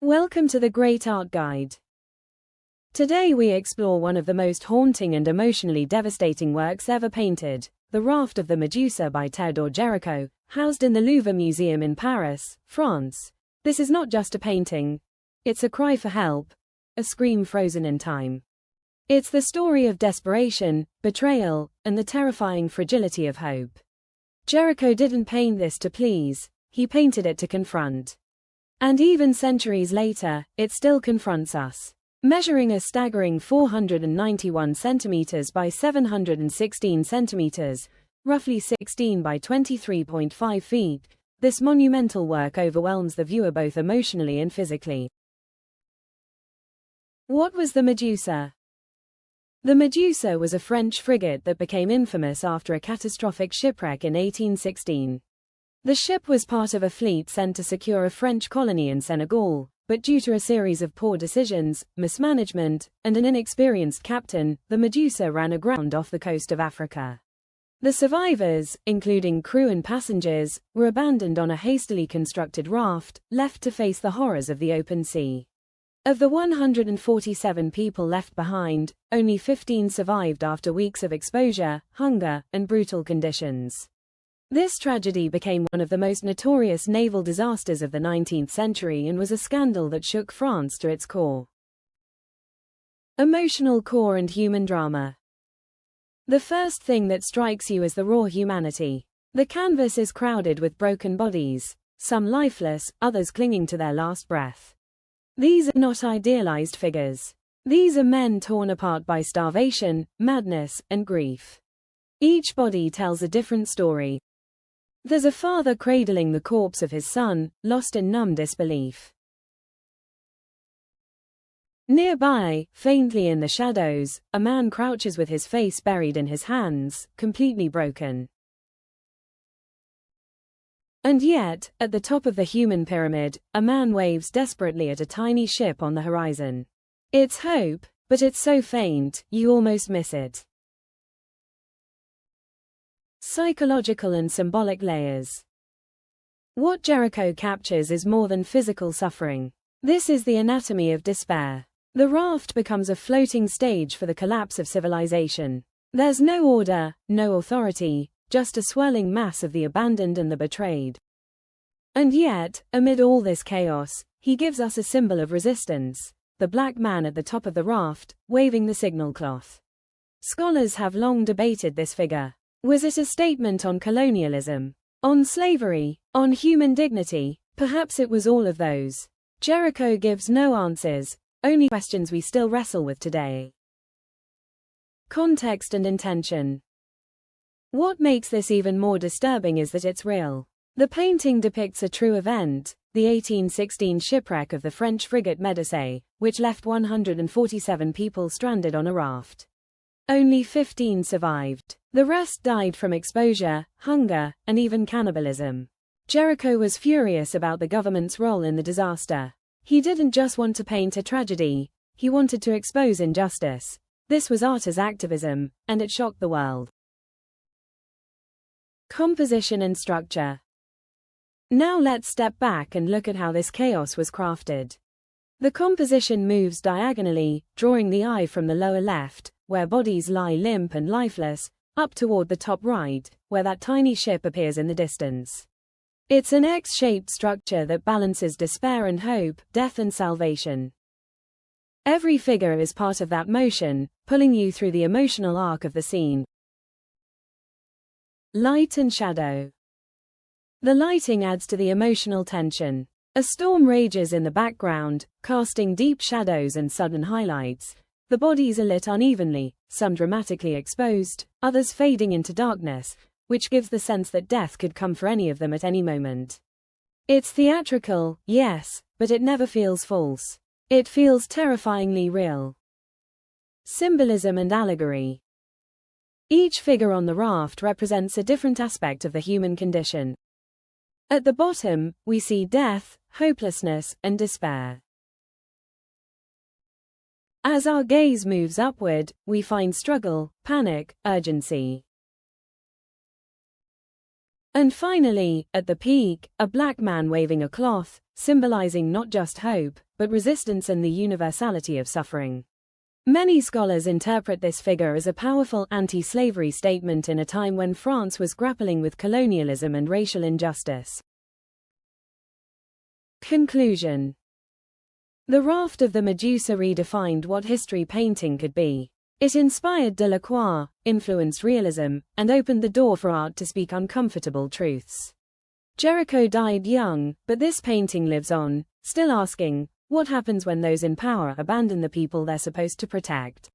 Welcome to the Great Art Guide. Today we explore one of the most haunting and emotionally devastating works ever painted, the Raft of the Medusa by Théodore Géricault, housed in the Louvre Museum in Paris, France. This is not just a painting. It's a cry for help, a scream frozen in time. It's the story of desperation, betrayal, and the terrifying fragility of hope. Géricault didn't paint this to please, he painted it to confront. And even centuries later, it still confronts us. Measuring a staggering 491 centimeters by 716 centimeters, roughly 16 by 23.5 feet, this monumental work overwhelms the viewer both emotionally and physically. What was the Medusa? The Medusa was a French frigate that became infamous after a catastrophic shipwreck in 1816. The ship was part of a fleet sent to secure a French colony in Senegal, but due to a series of poor decisions, mismanagement, and an inexperienced captain, the Medusa ran aground off the coast of Africa. The survivors, including crew and passengers, were abandoned on a hastily constructed raft, left to face the horrors of the open sea. Of the 147 people left behind, only 15 survived after weeks of exposure, hunger, and brutal conditions. This tragedy became one of the most notorious naval disasters of the 19th century and was a scandal that shook France to its core. Emotional core and human drama. The first thing that strikes you is the raw humanity. The canvas is crowded with broken bodies, some lifeless, others clinging to their last breath. These are not idealized figures. These are men torn apart by starvation, madness, and grief. Each body tells a different story. There's a father cradling the corpse of his son, lost in numb disbelief. Nearby, faintly in the shadows, a man crouches with his face buried in his hands, completely broken. And yet, at the top of the human pyramid, a man waves desperately at a tiny ship on the horizon. It's hope, but it's so faint, you almost miss it. Psychological and symbolic layers. What Géricault captures is more than physical suffering. This is the anatomy of despair. The raft becomes a floating stage for the collapse of civilization. There's no order, no authority, just a swirling mass of the abandoned and the betrayed. And yet, amid all this chaos, he gives us a symbol of resistance, the black man at the top of the raft, waving the signal cloth. Scholars have long debated this figure. Was it a statement on colonialism? On slavery? On human dignity? Perhaps it was all of those. Géricault gives no answers, only questions we still wrestle with today. Context and intention. What makes this even more disturbing is that it's real. The painting depicts a true event, the 1816 shipwreck of the French frigate Medusa, which left 147 people stranded on a raft. Only 15 survived. The rest died from exposure, hunger, and even cannibalism. Géricault was furious about the government's role in the disaster. He didn't just want to paint a tragedy, he wanted to expose injustice. This was art as activism, and it shocked the world. Composition and structure. Now let's step back and look at how this chaos was crafted. The composition moves diagonally, drawing the eye from the lower left, where bodies lie limp and lifeless, up toward the top right, where that tiny ship appears in the distance. It's an X-shaped structure that balances despair and hope, death and salvation. Every figure is part of that motion, pulling you through the emotional arc of the scene. Light and shadow. The lighting adds to the emotional tension. A storm rages in the background, casting deep shadows and sudden highlights. The bodies are lit unevenly, some dramatically exposed, others fading into darkness, which gives the sense that death could come for any of them at any moment. It's theatrical, yes, but it never feels false. It feels terrifyingly real. Symbolism and Allegory. Each figure on the raft represents a different aspect of the human condition. At the bottom, we see death, hopelessness, and despair. As our gaze moves upward, we find struggle, panic, urgency. And finally, at the peak, a black man waving a cloth, symbolizing not just hope, but resistance and the universality of suffering. Many scholars interpret this figure as a powerful anti-slavery statement in a time when France was grappling with colonialism and racial injustice. Conclusion. The Raft of the Medusa redefined what history painting could be. It inspired Delacroix, influenced realism, and opened the door for art to speak uncomfortable truths. Géricault died young, but this painting lives on, still asking, what happens when those in power abandon the people they're supposed to protect?